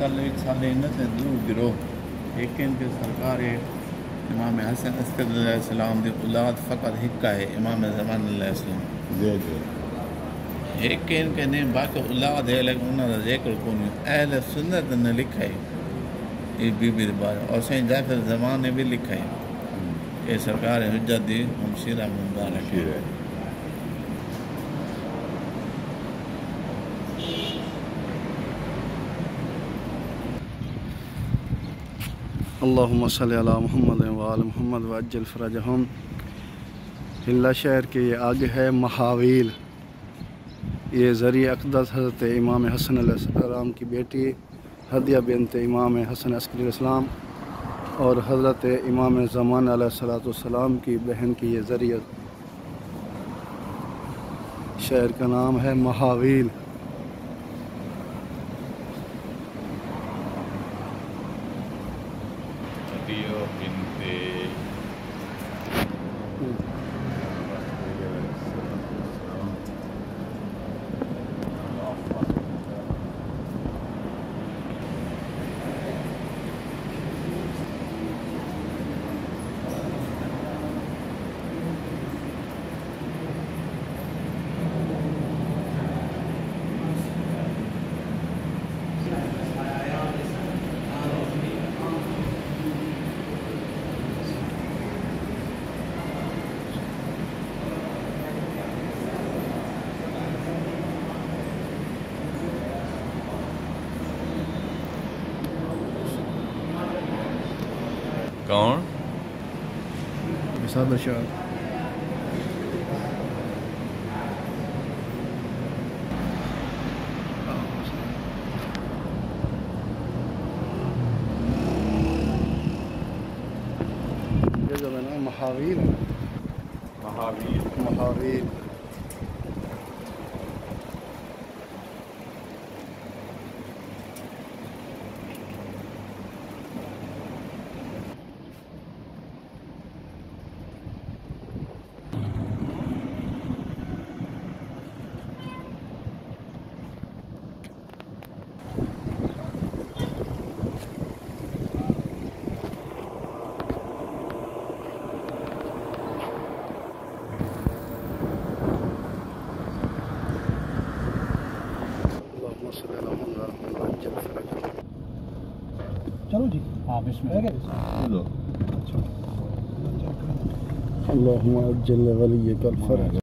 साल से दू गिरोह एक इनके सरकार इमाम हसन अस्कर की औलाद फ़कत हिक है इमाम ज़मान जी जी एक इनके ने बाकी औलाद है लेकिन उन्होंने जिक्र कोई अहल सुन्नत ने लिखा है ये बीबी के बारे और सही जाफर ज़मान ने भी लिखा है कि सरकार हुज्जत दी हमशीरा मुबारक है। अल्लाहुम्मा सल्ली अला मुहम्मद व आल मुहम्मद व अज्जल फरजहुम। हिल्ला शहर के ये आगे है महावील। ये ज़रिए अक़दस हज़रत इमाम हसन अलैहिस्सलाम की बेटी हदिया बिन्त इमाम हसन अस्करी अलैहिस्सलाम और हज़रत इमाम ज़मान अलैहिस्सलाम की बहन की ये ज़रिया। शहर का नाम है महावील। कौन सादा शाह ये जो है ना महावीर महावीर चलो जी हाँ बिस्मिल्लाह अल्लाहुम्मा अज्जिल वलिय्यकल फरज।